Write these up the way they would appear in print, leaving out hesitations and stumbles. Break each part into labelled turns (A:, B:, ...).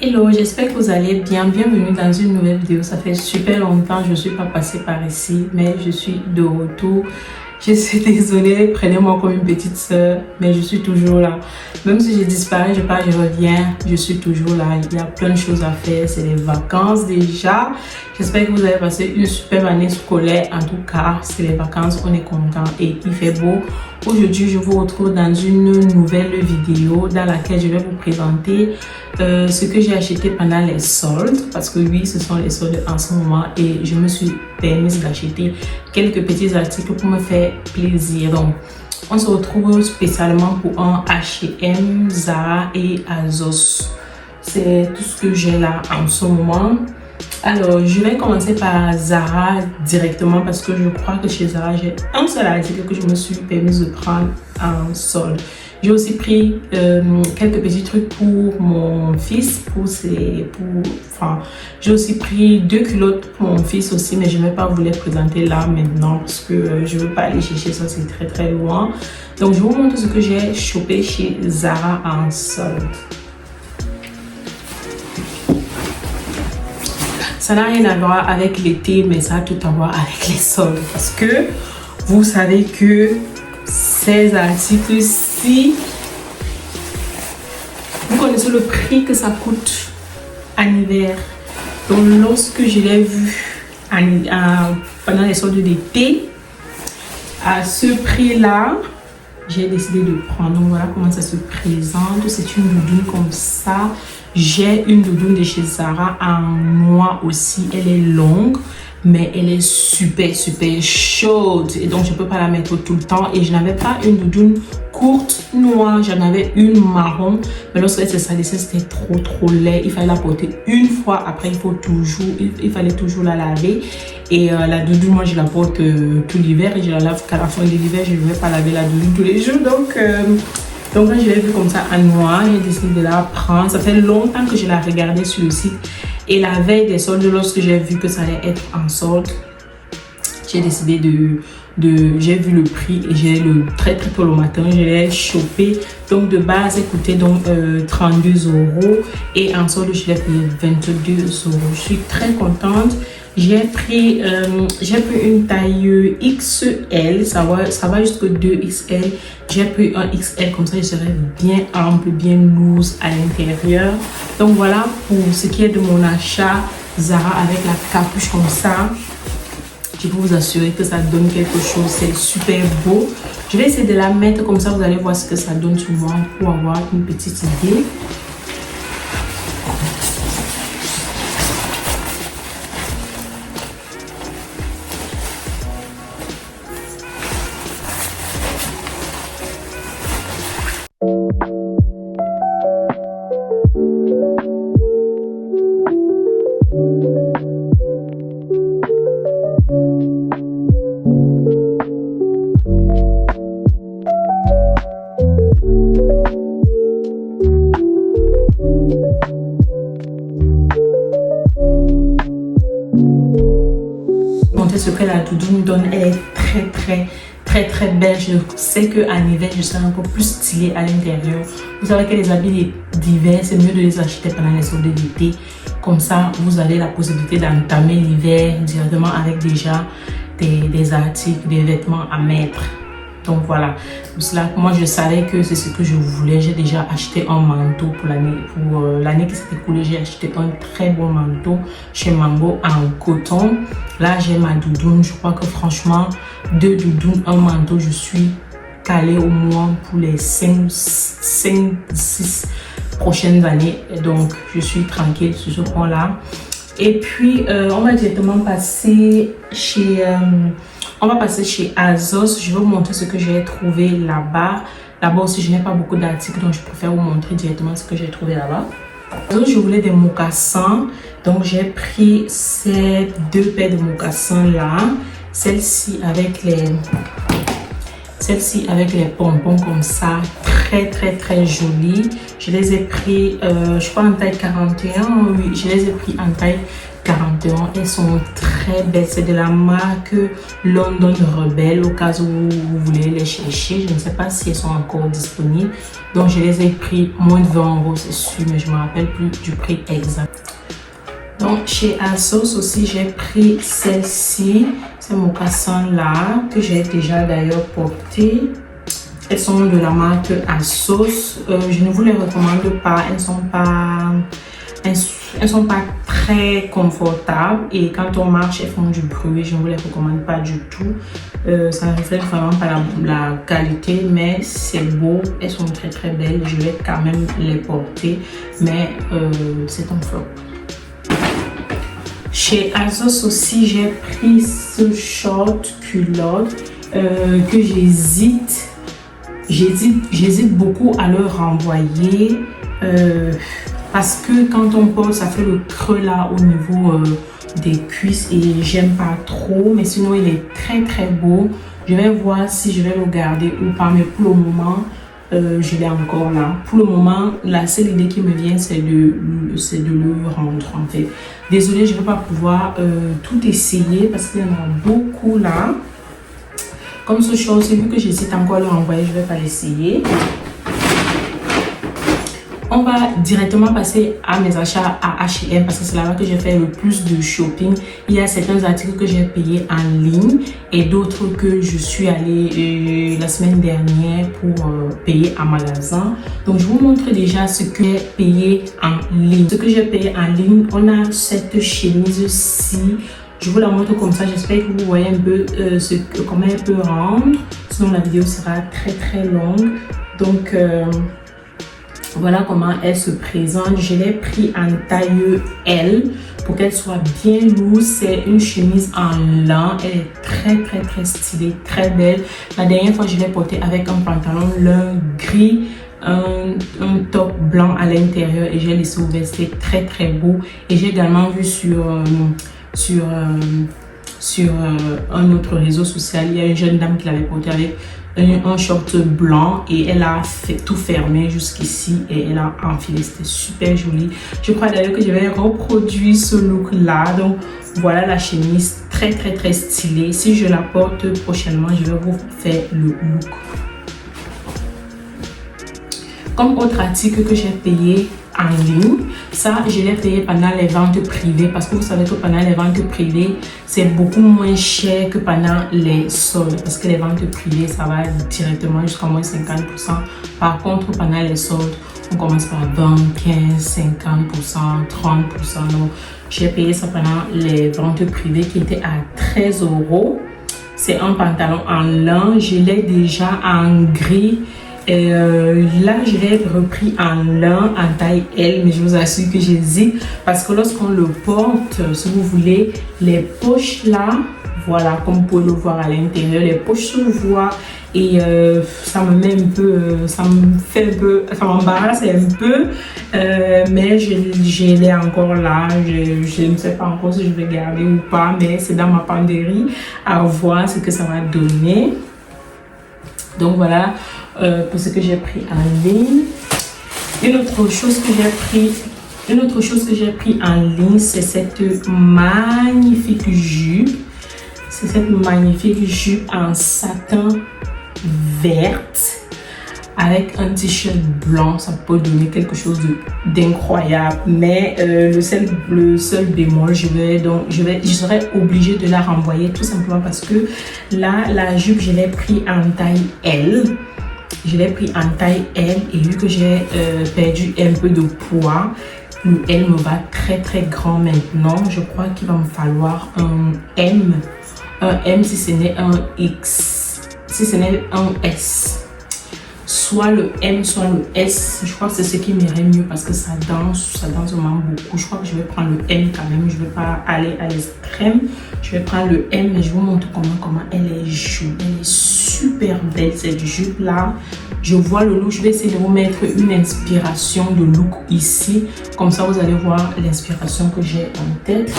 A: Hello, j'espère que vous allez bien. Bienvenue dans une nouvelle vidéo. Ça fait super longtemps que je ne suis pas passée par ici, mais je suis de retour. Je suis désolée, prenez-moi comme une petite soeur, mais je suis toujours là. Même si je disparais, je pars, je reviens, je suis toujours là. Il y a plein de choses à faire, c'est les vacances déjà. J'espère que vous avez passé une super année scolaire. En tout cas, c'est les vacances, on est content et il fait beau. Aujourd'hui, je vous retrouve dans une nouvelle vidéo dans laquelle je vais vous présenter ce que j'ai acheté pendant les soldes. Parce que oui, ce sont les soldes en ce moment et je me suis permise d'acheter quelques petits articles pour me faire plaisir. Donc, on se retrouve spécialement pour un H&M, Zara et Azos. C'est tout ce que j'ai là en ce moment. Alors, je vais commencer par Zara directement parce que je crois que chez Zara, j'ai un seul article que je me suis permise de prendre en solde. J'ai aussi pris quelques petits trucs pour mon fils, j'ai aussi pris 2 culottes pour mon fils aussi, mais je ne vais pas vous les présenter là maintenant parce que je ne veux pas aller chercher ça, c'est très très loin. Donc, je vous montre ce que j'ai chopé chez Zara en solde. Ça n'a rien à voir avec l'été, mais ça a tout à voir avec les soldes. Parce que vous savez que ces articles-ci, vous connaissez le prix que ça coûte en hiver. Donc lorsque je l'ai vu pendant les soldes d'été, à ce prix-là, j'ai décidé de prendre. Donc voilà comment ça se présente. C'est une doudoune comme ça. J'ai une doudoune de chez Zara en noir aussi. Elle est longue, mais elle est super chaude. Et donc, je ne peux pas la mettre tout le temps. Et je n'avais pas une doudoune courte noire. J'en avais une marron. Mais lorsqu'elle se salissait, c'était trop laid. Il fallait la porter une fois. Après, il fallait toujours la laver. Et la doudoune, moi, je la porte tout l'hiver. Et je la lave qu'à la fin de l'hiver. Je ne vais pas laver la doudoune tous les jours. Donc quand je l'ai vu comme ça en noir, j'ai décidé de la prendre. Ça fait longtemps que je la regardais sur le site. Et la veille des soldes, lorsque j'ai vu que ça allait être en solde, j'ai décidé j'ai vu le prix et j'ai le très tôt le matin, je l'ai chopé. Donc de base, ça coûtait donc 32 € et en solde, je l'ai payé 22 €. Je suis très contente. J'ai pris une taille XL, ça va jusqu'au 2XL. J'ai pris un XL, comme ça je serai bien ample, bien loose à l'intérieur. Donc voilà pour ce qui est de mon achat Zara avec la capuche comme ça. Je peux vous assurer que ça donne quelque chose, c'est super beau. Je vais essayer de la mettre comme ça, vous allez voir ce que ça donne sur moi pour avoir une petite idée. Ce que la doudoune donne, elle est très belle. Je sais qu'en hiver je serai encore plus stylée à l'intérieur. Vous savez que les habits d'hiver, c'est mieux de les acheter pendant les soldes d'été. Comme ça, vous avez la possibilité d'entamer l'hiver directement avec déjà des articles, des vêtements à mettre. Donc voilà, pour cela, moi je savais que c'est ce que je voulais. J'ai déjà acheté un manteau pour l'année qui s'est écoulée. J'ai acheté un très bon manteau chez Mango en coton. Là j'ai ma doudoune. Je crois que franchement, 2 doudounes, un manteau, je suis calée au moins pour les 5-6 prochaines années. Et donc je suis tranquille sur ce point là. Et puis on va directement passer chez Azos. Je vais vous montrer ce que j'ai trouvé là-bas. Là-bas aussi, je n'ai pas beaucoup d'articles, donc je préfère vous montrer directement ce que j'ai trouvé là-bas. Je voulais des mocassins. Donc, j'ai pris ces 2 paires de mocassins là. Celle-ci avec celle-ci avec les pompons comme ça, très jolie. Je les ai pris, je crois en taille 41, oui, je les ai pris en taille 41. Elles sont très belles, c'est de la marque London Rebel, au cas où vous voulez les chercher. Je ne sais pas si elles sont encore disponibles, donc je les ai pris moins de 20 €, c'est sûr, mais je ne me rappelle plus du prix exact. Donc chez ASOS aussi j'ai pris celle-ci, ces mocassins là que j'ai déjà d'ailleurs porté. Elles sont de la marque ASOS. Je ne vous les recommande pas, elles sont pas très confortables et quand on marche elles font du bruit. Je ne vous les recommande pas du tout. Ça ne reflète vraiment pas la qualité, mais c'est beau, elles sont très belles. Je vais quand même les porter, mais c'est un flop. Chez ASOS aussi, j'ai pris ce short culotte que j'hésite beaucoup à le renvoyer parce que quand on porte, ça fait le creux là au niveau des cuisses et j'aime pas trop, mais sinon il est très beau. Je vais voir si je vais le garder ou pas, mais pour le moment je l'ai encore là. Pour le moment, la seule idée qui me vient, c'est de le rendre en fait. Désolée, je ne vais pas pouvoir tout essayer parce qu'il y en a beaucoup là. Comme ce short, vu que j'hésite encore à le renvoyer, je ne vais pas l'essayer. On va directement passer à mes achats à H&M parce que c'est là-bas que j'ai fait le plus de shopping. Il y a certains articles que j'ai payés en ligne et d'autres que je suis allée la semaine dernière pour payer en magasin. Donc je vous montre déjà ce que j'ai payé en ligne. Ce que j'ai payé en ligne, on a cette chemise-ci. Je vous la montre comme ça. J'espère que vous voyez un peu comment elle peut rendre. Sinon la vidéo sera très longue. Donc voilà comment elle se présente. Je l'ai pris en taille L pour qu'elle soit bien lourde. C'est une chemise en lin. Elle est très stylée, très belle. La dernière fois, je l'ai portée avec un pantalon lin gris, un top blanc à l'intérieur et j'ai laissé ouvert. C'était très beau. Et j'ai également vu sur un autre réseau social, il y a une jeune dame qui l'avait porté avec un short blanc et elle a fait tout fermé jusqu'ici et elle a enfilé. C'était super joli. Je crois d'ailleurs que je vais reproduire ce look là. Donc voilà la chemise très stylée. Si je la porte prochainement, je vais vous faire le look. Comme autre article que j'ai payé en ligne, ça je l'ai payé pendant les ventes privées parce que vous savez que pendant les ventes privées c'est beaucoup moins cher que pendant les soldes parce que les ventes privées ça va directement jusqu'à moins 50%. Par contre pendant les soldes on commence par 20, 15, 50%, 30%. Donc j'ai payé ça pendant les ventes privées qui étaient à 13 €. C'est un pantalon en lin, je l'ai déjà en gris. Et là, je l'ai repris en lin, en taille L, mais je vous assure que j'hésite parce que lorsqu'on le porte, si vous voulez, les poches là, voilà, comme vous pouvez le voir à l'intérieur, les poches se voient et ça me met un peu, ça m'embarrasse un peu, mais je l'ai encore là. Je ne sais pas encore si je vais garder ou pas, mais c'est dans ma penderie à voir ce que ça va donner. Donc voilà pour ce que j'ai pris en ligne. Une autre chose que j'ai pris en ligne, c'est cette magnifique jupe. C'est cette magnifique jupe en satin verte avec un t-shirt blanc. Ça peut donner quelque chose d'incroyable, mais le seul bémol, je serais obligée de la renvoyer tout simplement parce que là la jupe je l'ai pris en taille L. Je l'ai pris en taille L et vu que j'ai perdu un peu de poids, le L me va très grand maintenant. Je crois qu'il va me falloir un M si ce n'est un X, si ce n'est un S. Soit le M, soit le S. Je crois que c'est ce qui m'irait mieux parce que ça danse vraiment beaucoup. Je crois que je vais prendre le M quand même. Je ne vais pas aller à l'extrême. Je vais prendre le M, mais je vous montre comment elle est jolie. Elle est super belle cette jupe là. Je vois le look. Je vais essayer de vous mettre une inspiration de look ici. Comme ça, vous allez voir l'inspiration que j'ai en tête.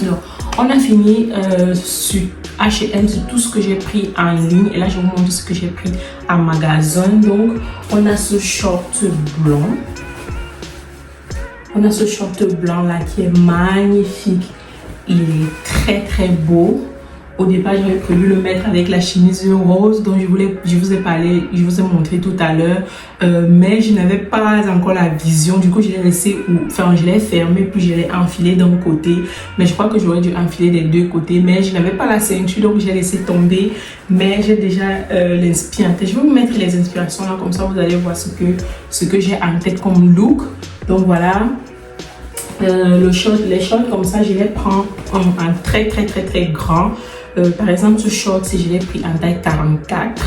A: Alors, On a fini sur H&M, c'est tout ce que j'ai pris en ligne. Et là, je vous montre ce que j'ai pris en magasin. Donc, on a ce short blanc. On a ce short blanc là qui est magnifique. Il est très très beau. Au départ, j'avais prévu le mettre avec la chemise rose dont je vous ai parlé, je vous ai montré tout à l'heure. Mais je n'avais pas encore la vision. Du coup, je l'ai laissé, enfin, je l'ai fermé, puis je l'ai enfilé d'un côté. Mais je crois que j'aurais dû enfiler des deux côtés. Mais je n'avais pas la ceinture, donc j'ai laissé tomber. Mais j'ai déjà l'inspiration. Je vais vous mettre les inspirations là, comme ça vous allez voir ce que j'ai en tête comme look. Donc voilà. Les shorts comme ça, je les prends en très très très très grand. Par exemple, ce short, si je l'ai pris en taille 44,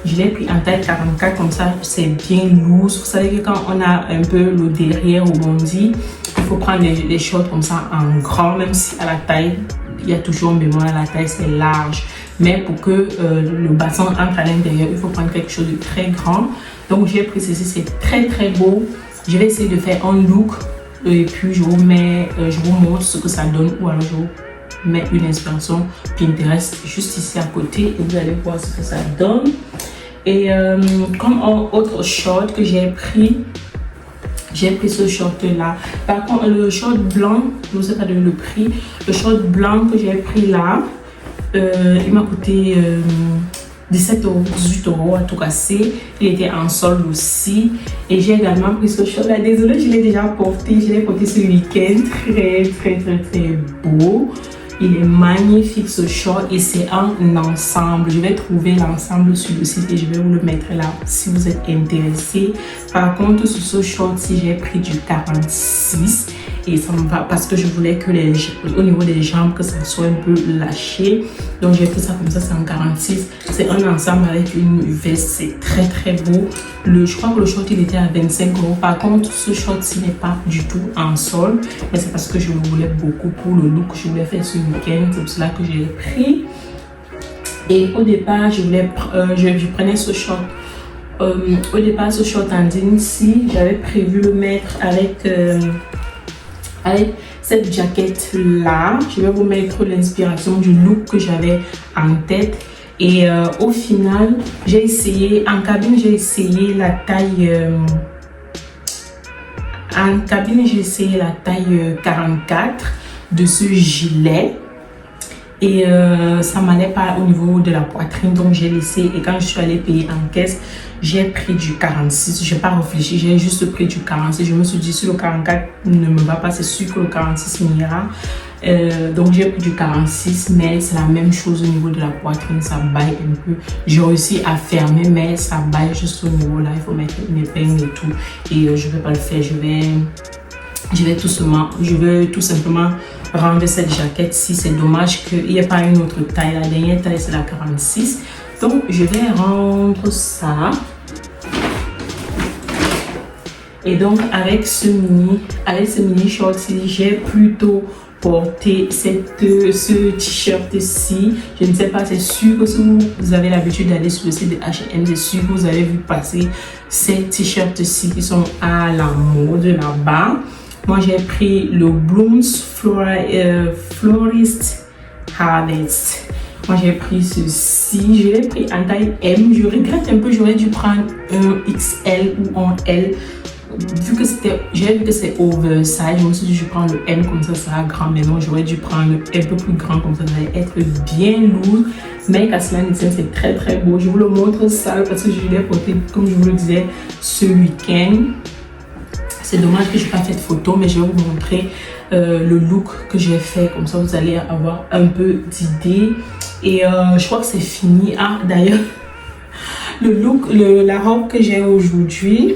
A: je l'ai pris en taille 44, comme ça, c'est bien loose. Vous savez que quand on a un peu le derrière au bondi, il faut prendre les shorts comme ça en grand, même si à la taille, il y a toujours un bémol à la taille, c'est large. Mais pour que le bassin entre à l'intérieur, il faut prendre quelque chose de très grand. Donc, j'ai pris ceci, c'est très très beau. Je vais essayer de faire un look et puis je vous montre ce que ça donne, ou alors je vous mets une inspiration Pinterest juste ici à côté et vous allez voir ce que ça donne. Et comme autre short que j'ai pris ce short là. Par contre, le short blanc, je ne sais pas donner le prix. Le short blanc que j'ai pris là, il m'a coûté 17 €, 18 € à tout casser. Il était en solde aussi. Et j'ai également pris ce short là. Désolée, je l'ai déjà porté. Je l'ai porté ce week-end. Très très très très beau. Il est magnifique ce short et c'est un ensemble. Je vais trouver l'ensemble sur le site et je vais vous le mettre là si vous êtes intéressé. Par contre, sur ce short-ci, j'ai pris du 46 et ça me va parce que je voulais que au niveau des jambes, que ça soit un peu lâché. Donc, j'ai pris ça comme ça, c'est en 46. C'est un ensemble avec une veste, c'est très très beau. Je crois que le short, il était à 25 €. Par contre, ce short-ci n'est pas du tout en solde, mais c'est parce que je le voulais beaucoup pour le look que je voulais faire ce week-end. C'est pour cela que je l'ai pris. Et au départ, je prenais ce short. Au départ, ce short en jean-ci, j'avais prévu le mettre avec cette jaquette là. Je vais vous mettre l'inspiration du look que j'avais en tête. Et au final, j'ai essayé, en cabine, j'ai essayé la taille 44 de ce gilet. Et ça m'allait pas au niveau de la poitrine, donc j'ai laissé. Et quand je suis allée payer en caisse, j'ai pris du 46. Je n'ai pas réfléchi, j'ai juste pris du 46. Je me suis dit, si le 44 ne me va pas, c'est sûr que le 46 m'ira. Donc j'ai pris du 46, mais c'est la même chose au niveau de la poitrine, ça baille un peu. J'ai réussi à fermer, mais ça baille juste au niveau là. Il faut mettre une épingle et tout. Et je ne vais pas le faire, je vais tout simplement rendre cette jaquette si c'est dommage qu'il n'y ait pas une autre taille. La dernière taille c'est la 46. Donc je vais rendre ça. Et donc avec ce mini short, j'ai plutôt porté ce t-shirt-ci. Je ne sais pas, c'est sûr que si vous avez l'habitude d'aller sur le site de H&M, c'est sûr que vous avez vu passer ces t-shirts-ci qui sont à la mode là-bas. Moi, j'ai pris le Blooms Florist Harvest. Moi, j'ai pris ceci. Je l'ai pris en taille M. Je regrette un peu, j'aurais dû prendre un XL ou un L. J'ai vu que c'est oversize, je me suis dit je prends le M comme ça sera grand, mais non, j'aurais dû prendre un peu plus grand comme ça allait être bien lourd. Mais qu'à cela ne tienne, c'est très très beau. Je vous le montre ça parce que je l'ai porté comme je vous le disais ce week-end. C'est dommage que je n'ai pas fait de photo, mais je vais vous montrer le look que j'ai fait, comme ça vous allez avoir un peu d'idée. Et je crois que c'est fini. Ah d'ailleurs, le look, la robe que j'ai aujourd'hui.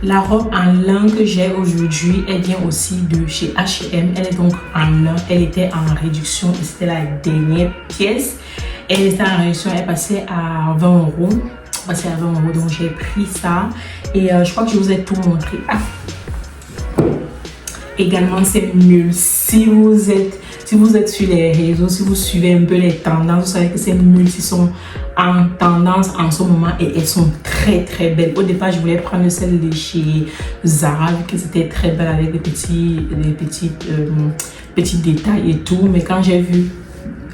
A: La robe en lin que j'ai aujourd'hui, elle vient aussi de chez H&M. Elle est donc en lin, elle était en réduction et c'était la dernière pièce. Elle était en réduction, elle passait à 20 euros. Passait à 20 euros, donc j'ai pris ça. Et je crois que je vous ai tout montré. Ah. Également, ces mules. Si vous êtes sur les réseaux, si vous suivez un peu les tendances, vous savez que ces mules sont en tendance en ce moment et elles sont très très belles. Au départ, je voulais prendre celle de chez Zara, vu que c'était très belle avec des petits détails et tout. Mais quand j'ai vu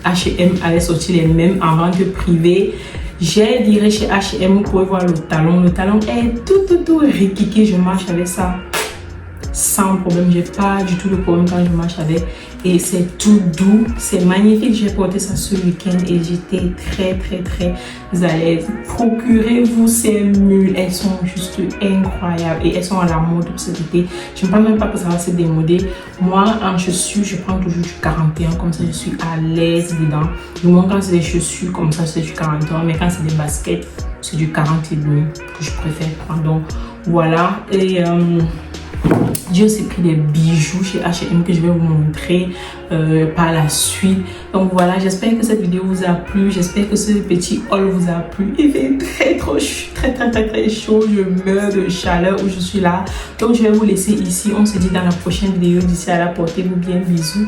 A: H&M allait sortir les mêmes en vente privée, j'ai dirigé chez H&M. Vous pouvez voir le talon. Le talon est tout riquiqué. Je marche avec ça sans problème. J'ai pas du tout de problème quand je marche avec. Et c'est tout doux. C'est magnifique. J'ai porté ça ce week-end et j'étais très à l'aise. Procurez-vous ces mules. Elles sont juste incroyables et elles sont à la mode pour cet été. Je ne pense même pas que ça va se démoder. Moi, en chaussures, je prends toujours du 41. Comme ça, je suis à l'aise dedans. Du moins, quand c'est des chaussures comme ça, c'est du 41. Mais quand c'est des baskets, c'est du 40 et demi que je préfère prendre. Donc, voilà. Et j'ai aussi pris des bijoux chez H&M que je vais vous montrer par la suite. Donc voilà, j'espère que cette vidéo vous a plu. J'espère que ce petit haul vous a plu. Il fait très chaud. Je meurs de chaleur où je suis là. Donc je vais vous laisser ici. On se dit dans la prochaine vidéo. D'ici à là, portez-vous bien. Bisous.